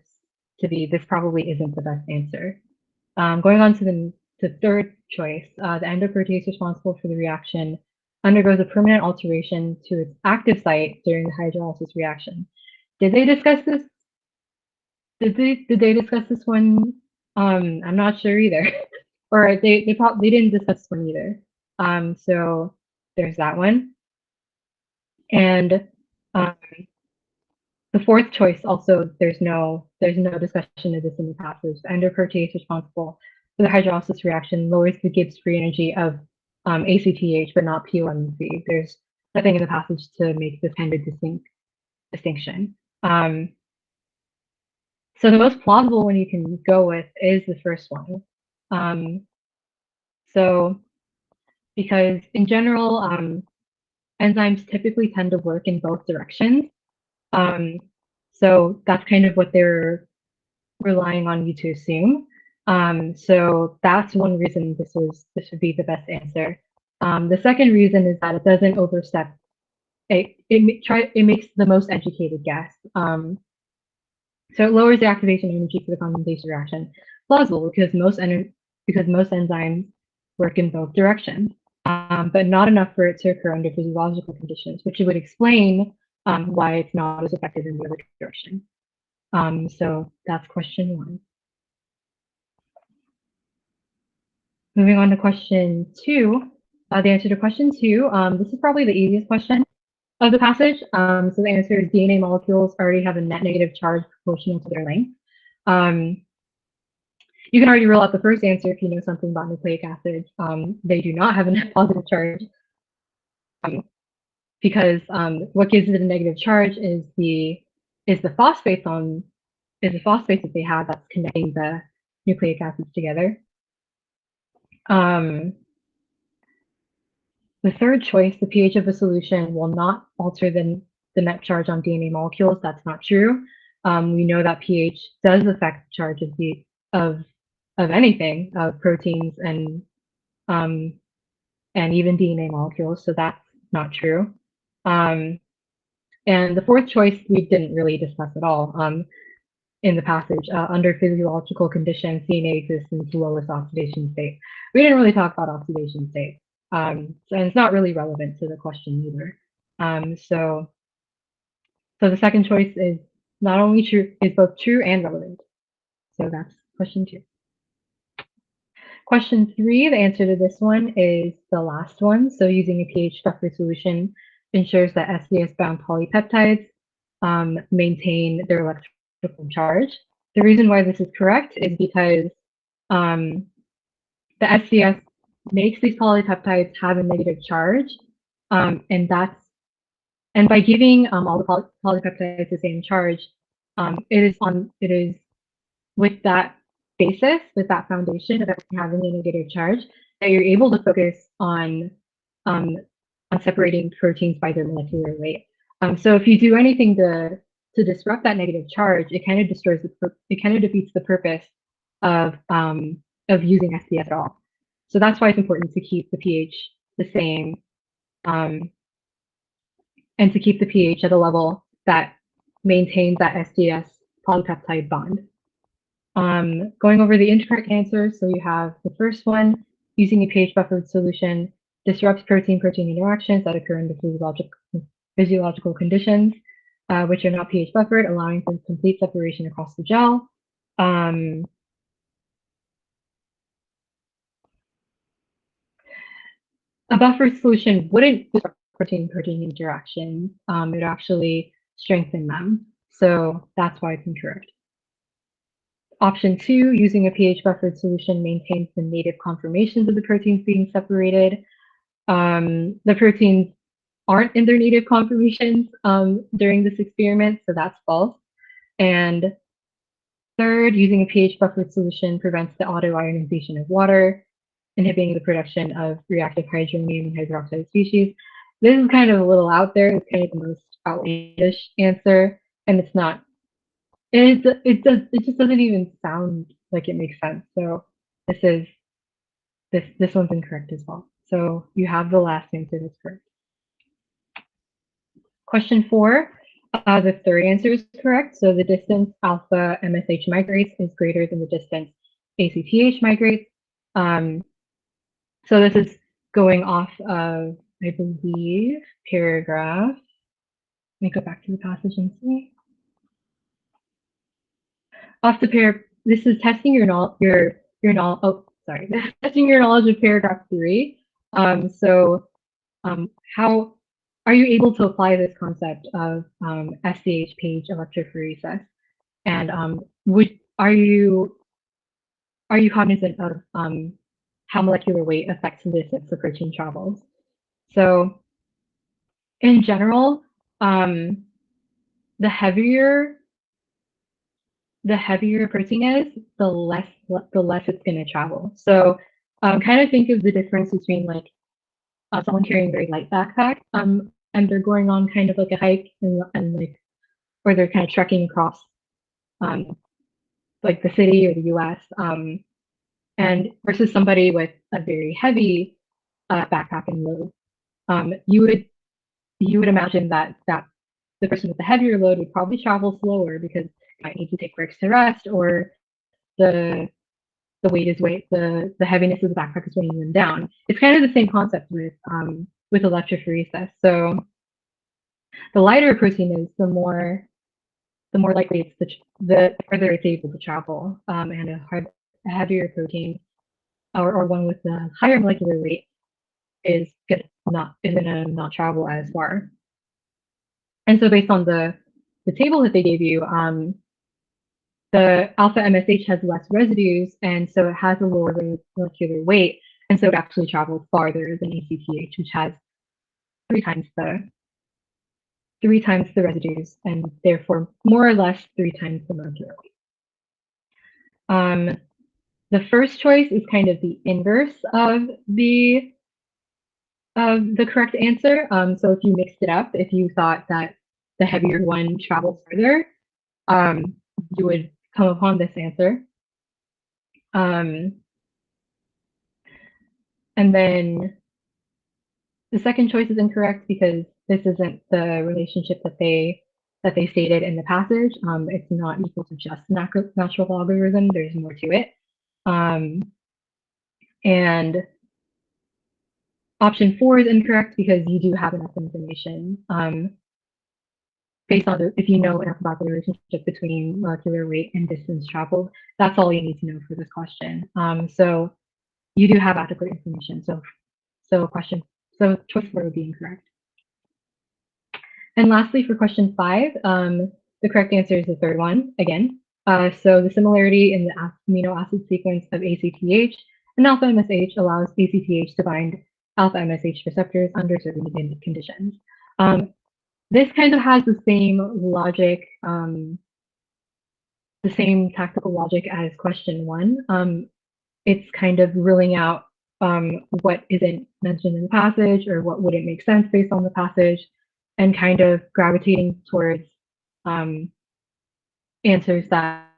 be this probably isn't the best answer. Going on to the third choice, the endoprotease responsible for the reaction undergoes a permanent alteration to its active site during the hydrolysis reaction. Did they discuss this? Did they discuss this one? I'm not sure either. Or they probably they didn't discuss this one either. So there's that one. And um, the fourth choice also there's no discussion of this in the passage. The endoprotease responsible for the hydrolysis reaction lowers the Gibbs free energy of ACTH, but not POMC. There's nothing in the passage to make this kind of distinction. So the most plausible one you can go with is the first one. Um, so because in general, enzymes typically tend to work in both directions. Um, so that's kind of what they're relying on you to assume. So that's one reason this would be the best answer. The second reason is that it doesn't overstep. It makes the most educated guess. So it lowers the activation energy for the condensation reaction. Plausible because most enzymes work in both directions, but not enough for it to occur under physiological conditions, which would explain why it's not as effective in the other direction. So that's question one. Moving on to question two, the answer to question two, this is probably the easiest question of the passage. So the answer is DNA molecules already have a net negative charge proportional to their length. You can already rule out the first answer if you know something about nucleic acids. They do not have a net positive charge because what gives it a negative charge is the phosphates that they have that's connecting the nucleic acids together. The third choice, the pH of a solution will not alter the net charge on DNA molecules. That's not true. We know that pH does affect the charge of of anything, of proteins um, and even DNA molecules. So that's not true. Um, and the fourth choice we didn't really discuss at all in the passage. Under physiological conditions, DNA exists in its lowest oxidation state. We didn't really talk about oxidation state, and it's not really relevant to the question either. So the second choice is not only true, is both true and relevant. So that's question 2. Question 3, the answer to this one is the last one. So using a pH buffer solution ensures that SDS-bound polypeptides maintain their electrical charge. The reason why this is correct is because um, the SDS makes these polypeptides have a negative charge, and that's and by giving all the polypeptides the same charge, it is with that basis, with that foundation of having a negative charge, that you're able to focus um, on separating proteins by their molecular weight. So if you do anything to disrupt that negative charge, it kind of destroys it kind of defeats the purpose of using SDS at all. So that's why it's important to keep the pH the same um, and to keep the pH at a level that maintains that SDS polypeptide bond. Going over the incorrect answers, so you have the first one, using a pH buffered solution disrupts protein-protein interactions that occur under physiological conditions, which are not pH buffered, allowing for complete separation across the gel. A buffered solution wouldn't disrupt protein-protein interactions. It actually strengthen them. So that's why it's incorrect. Option 2, using a pH buffered solution maintains the native conformations of the proteins being separated. The proteins aren't in their native conformations during this experiment, so that's false. And third, using a pH buffered solution prevents the autoionization of water, inhibiting the production of reactive hydronium and hydroxide species. This is kind of a little out there. It's kind of the most outlandish answer, and it's not. It just doesn't even sound like it makes sense. So this is this one's incorrect as well. So you have the last answer that's correct. Question 4, the third answer is correct. So the distance alpha MSH migrates is greater than the distance ACTH migrates. So this is going off of, I believe, paragraph. Let me go back to the passage and see. Off the this is testing your knowledge. Oh, sorry, testing your knowledge of paragraph 3. How are you able to apply this concept of SCH page electrophoresis? And are you cognizant of how molecular weight affects the distance the protein travels? So in general, the heavier a protein is, the less it's going to travel. So kind of think of the difference between like someone carrying a very light backpack and they're going on kind of like a hike and like, or they're kind of trekking across like the city or the US, and versus somebody with a very heavy backpack and load. You would imagine that the person with the heavier load would probably travel slower because they might need to take breaks to rest, or the the weight is weight the heaviness of the backpack is weighing them down. It's kind of the same concept with electrophoresis. So the lighter a protein is, the more likely it's the further it's able to travel, and a heavier protein or one with a higher molecular weight is gonna not travel as far. And so based on the table that they gave you, the alpha MSH has less residues, and so it has a lower molecular weight, and so it actually travels farther than ACTH, which has three times the residues, and therefore more or less 3 times the molecular weight. The first choice is kind of the inverse of the correct answer. So if you mixed it up, if you thought that the heavier one travels further, um, you would come upon this answer. Um, and then the second choice is incorrect because this isn't the relationship that they stated in the passage. It's not equal to just natural logarithm. There's more to it. Um, and option four is incorrect because you do have enough information based on if you know enough about the relationship between molecular weight and distance traveled. That's all you need to know for this question. So you do have adequate information. So choice four would be incorrect. And lastly, for question five, the correct answer is the third one again. So the similarity in the amino acid sequence of ACTH and alpha MSH allows ACTH to bind alpha MSH receptors under certain conditions. This kind of has the same logic, the same tactical logic as question one. It's kind of ruling out what isn't mentioned in the passage or what wouldn't make sense based on the passage, and kind of gravitating towards um, answers that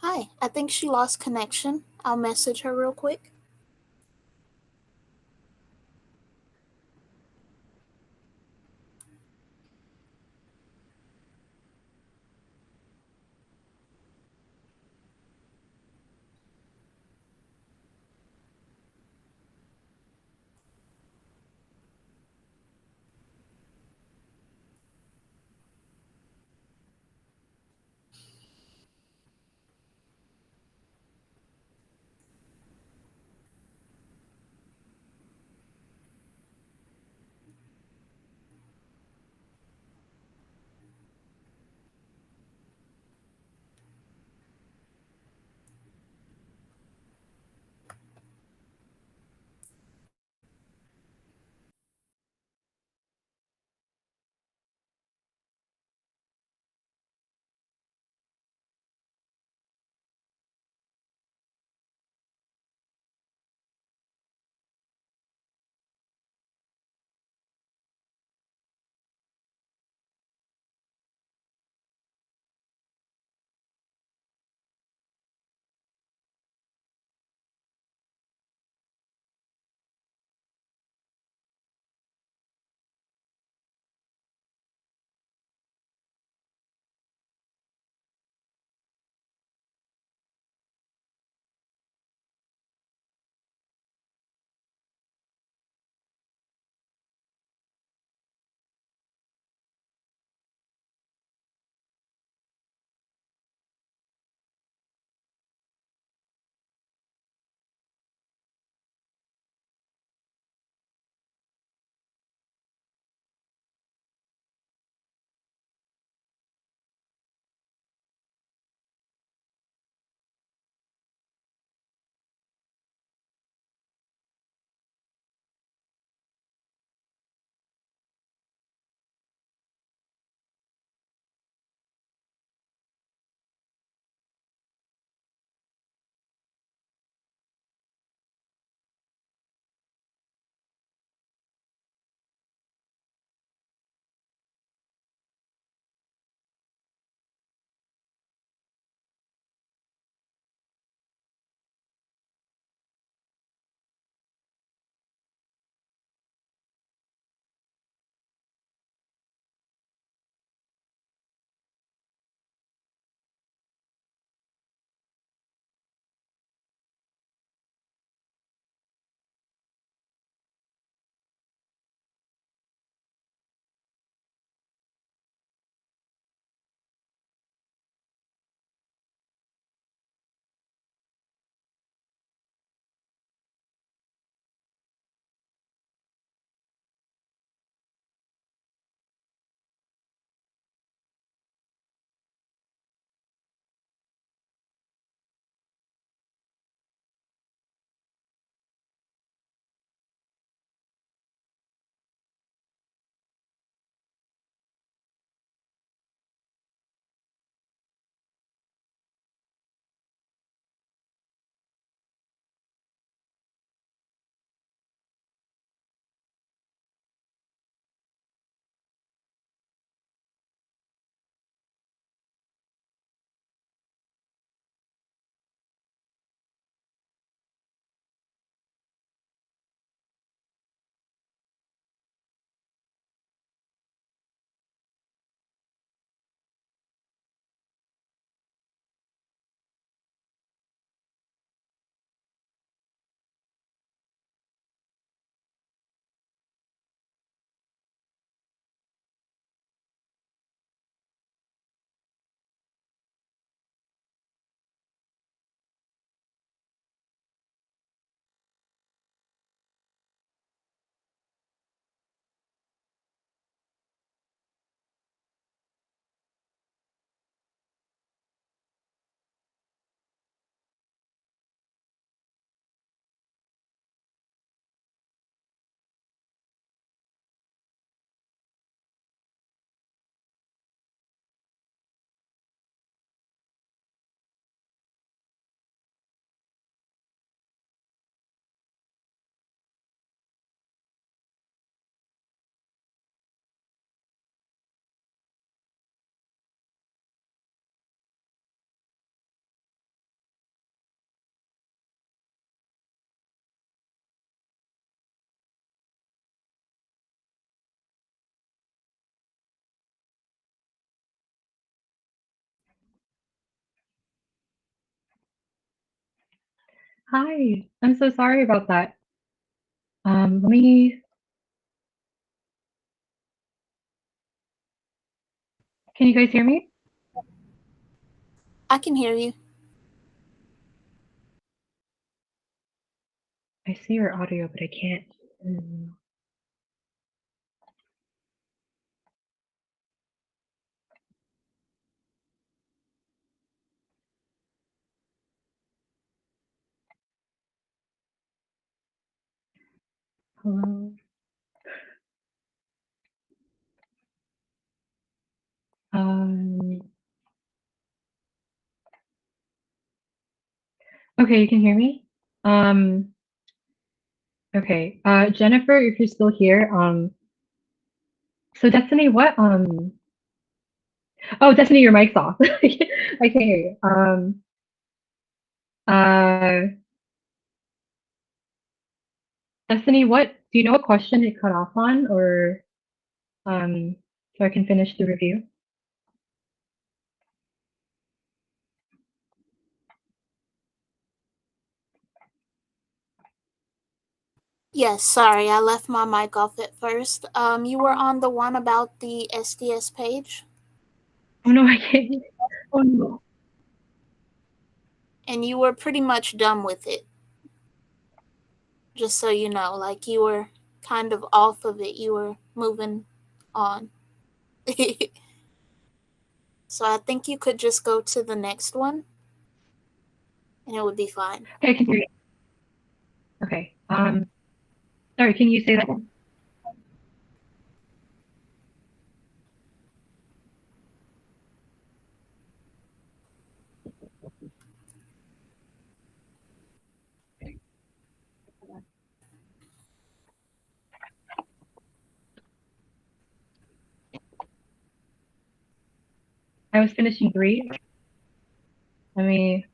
Hi, I think she lost connection. I'll message her real quick. Hi. I'm so sorry about that. Let me. Can you guys hear me? I can hear you. I see your audio, but I can't. Mm, Hello. Um. Okay, you can hear me. Um. Okay. Jennifer, if you're still here. So Destiny, what? Oh, Destiny, your mic's off. I can't hear you. Uh. Destiny, what? Do you know what question it cut off on, or um, so I can finish the review? Yes, sorry, I left my mic off at first. You were on the one about the SDS page, Oh no, I can't. Oh no. and you were pretty much done with it. Just so you know, like you were kind of off of it. You were moving on. So I think you could just go to the next one, and it would be fine. Okay, I can hear you. Okay. Sorry, can you say that again? I was finishing three. Let me.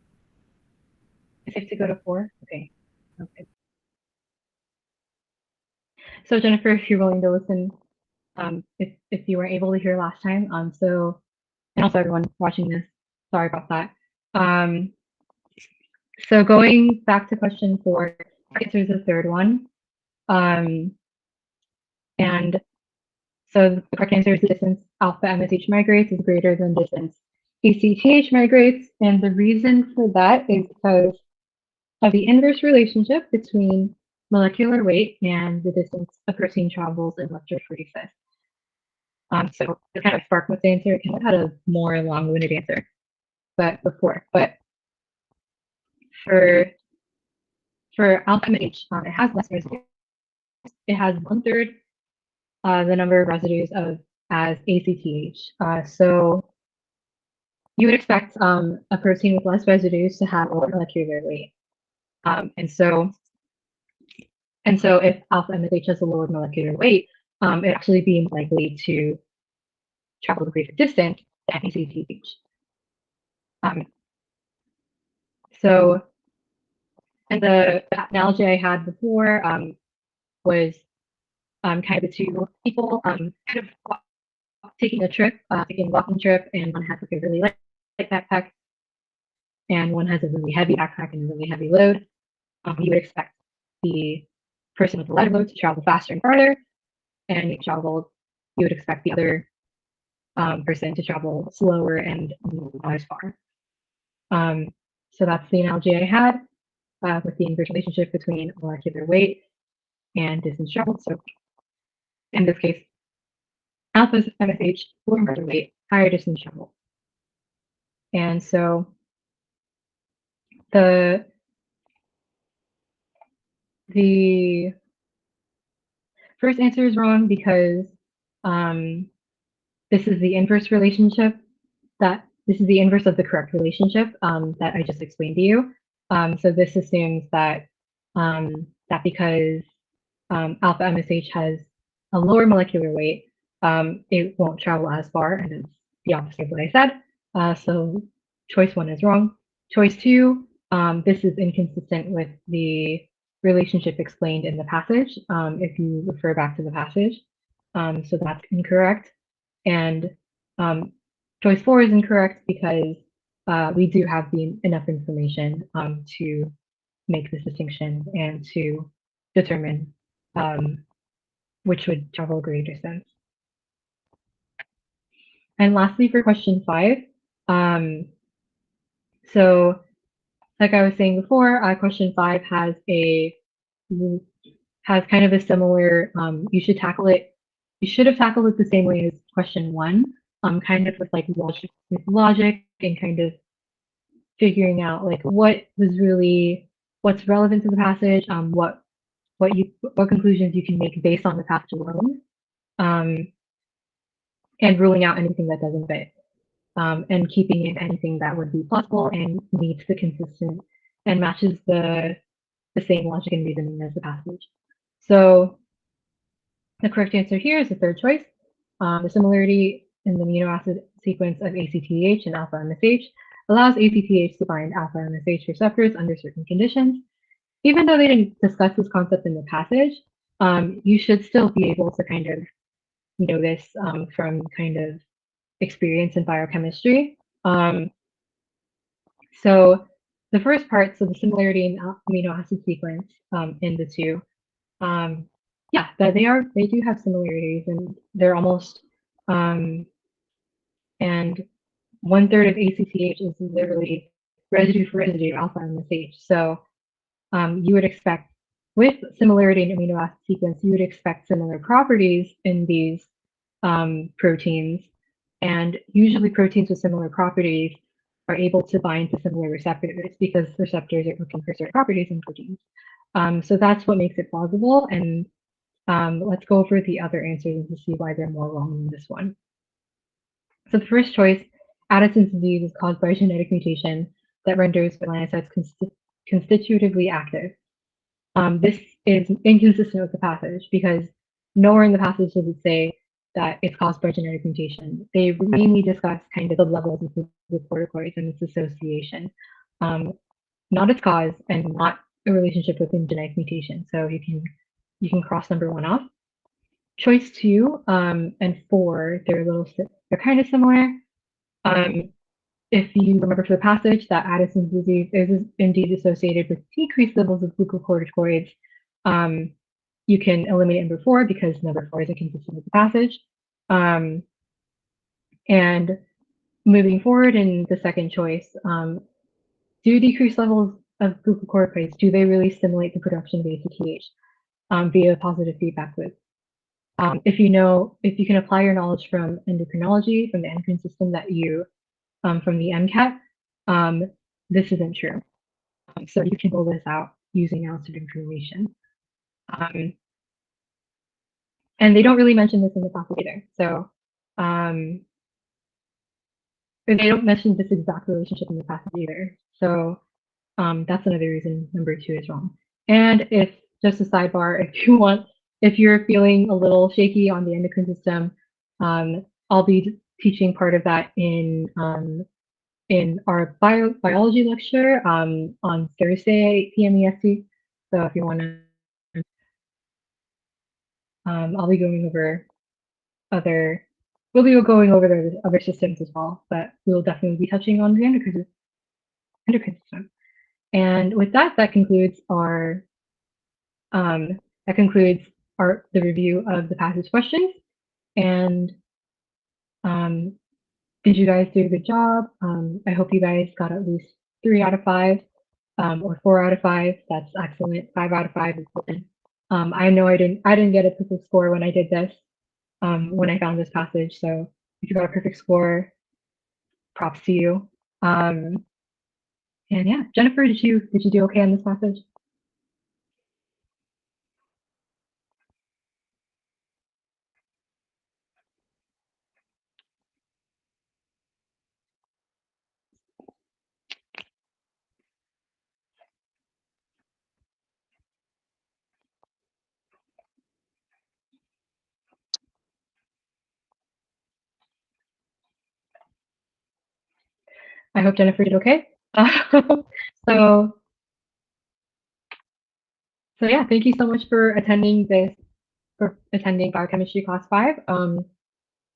Is it to go to four? Okay. Okay. So Jennifer, if you're willing to listen, if you weren't able to hear last time, and also everyone watching this, sorry about that. Um, so going back to question four, answer is the third one. Um, and so the correct answer is the distance alpha MSH migrates is greater than distance ACTH migrates. And the reason for that is because of the inverse relationship between molecular weight and the distance a protein travels in electrophoresis. So it kind of sparked with the answer. It kind of had a more long-winded answer, but for alpha MSH, it has less residues. It has 1/3 the number of residues of as ACTH. So you would expect a protein with less residues to have lower molecular weight. Um, and so and so if alpha MSH has a lower molecular weight, it actually be likely to travel a greater distance than ACTH. Um, so and the analogy I had before was kind of the two people kind of taking a trip, taking a walking trip, and one has like a really light backpack, and one has a really heavy backpack and a really heavy load. You would expect the person with the lighter load to travel faster and farther, and you would expect the other person to travel slower and not as far. Um, so that's the analogy I had with the inverse relationship between molecular weight and distance traveled. So in this case, alpha is MSH, lower molecular weight, higher distance traveled. And so the the first answer is wrong because um, this is the inverse relationship this is the inverse of the correct relationship that I just explained to you. So this assumes that because alpha MSH has a lower molecular weight, it won't travel as far, and it's the opposite of what I said. So choice one is wrong. Choice two, this is inconsistent with the relationship explained in the passage. If you refer back to the passage, so that's incorrect. And um, choice four is incorrect because we do have enough information to make this distinction and to determine um, which would travel greater sense. And lastly, for question 5, um, so like I was saying before, question 5 has kind of a similar. You should have tackled it the same way as question 1, kind of with logic and kind of figuring out like what's relevant to the passage, what conclusions you can make based on the passage alone, um, and ruling out anything that doesn't fit, and keeping in anything that would be plausible and meets the consistent and matches the same logic and reasoning as the passage. So the correct answer here is the third choice. The similarity in the amino acid sequence of ACTH and alpha MSH allows ACTH to bind alpha MSH receptors under certain conditions. Even though they didn't discuss this concept in the passage, you should still be able to kind of know this from kind of experience in biochemistry. So the first part, so the similarity in amino acid sequence in the two, um, yeah, that they do have similarities, and they're almost and 1/3 of ACTH is literally residue for residue alpha MSH. So you would expect with similarity in amino acid sequence, you would expect similar properties in these proteins. And usually proteins with similar properties are able to bind to similar receptors because receptors are looking for certain properties in proteins. So that's what makes it plausible. And let's go over the other answers and to see why they're more wrong than this one. So the first choice, Addison's disease is caused by a genetic mutation that renders melanocytes constitutively active. This is inconsistent with the passage because nowhere in the passage does it say that it's caused by genetic mutation. They mainly discuss kind of the levels of glucocorticoids and its association, um, not its cause and not a relationship within genetic mutation. So you can cross number 1 off. Choice 2 and 4, they're kind of similar. Um, if you remember from the passage that Addison's disease is indeed associated with decreased levels of glucocorticoids, um, you can eliminate number 4 because number 4 is inconsistent with the passage. And moving forward in the second choice, do decreased levels of glucocorticoids, do they really stimulate the production of ACTH via a positive feedback loop? If you can apply your knowledge from endocrinology, from the endocrine system that you from the MCAT, this isn't true. So you can roll this out using output information. Um, and they don't really mention this in the passage either. So they don't mention this exact relationship in the passage either. So that's another reason number 2 is wrong. And if just a sidebar, if you're feeling a little shaky on the endocrine system, I'll be teaching part of that in our biology lecture on Thursday at 8 p.m. EST. So if you want to, I'll be going over other, we'll be going over the other systems as well, but we'll definitely be touching on the endocrine system. And with that, that concludes the review of the passage questions. And did you guys do a good job? I hope you guys got at least 3 out of 5 or 4 out of 5. That's excellent. 5 out of 5 is good. I know I didn't get a perfect score when I did this, when I found this passage. So if you got a perfect score, props to you. And yeah, Jennifer, did you do okay on this passage? I hope Jennifer did okay. so so yeah, thank you so much for attending biochemistry class 5.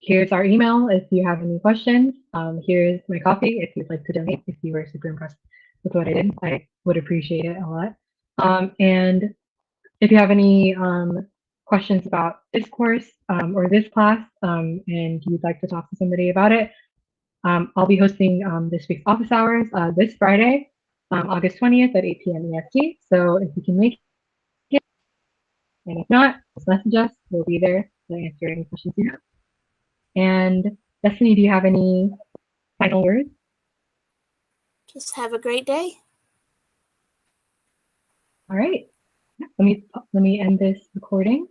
Here's our email if you have any questions. Here's my coffee if you'd like to donate, if you were super impressed with what I did. I would appreciate it a lot. And if you have any questions about this course or this class and you'd like to talk to somebody about it, I'll be hosting this week's office hours this Friday, August 20th at 8 p.m. EST. So if you can make it, and if not, just message us. We'll be there to answer any questions you have. And Destiny, do you have any final words? Just have a great day. All right. Let me end this recording.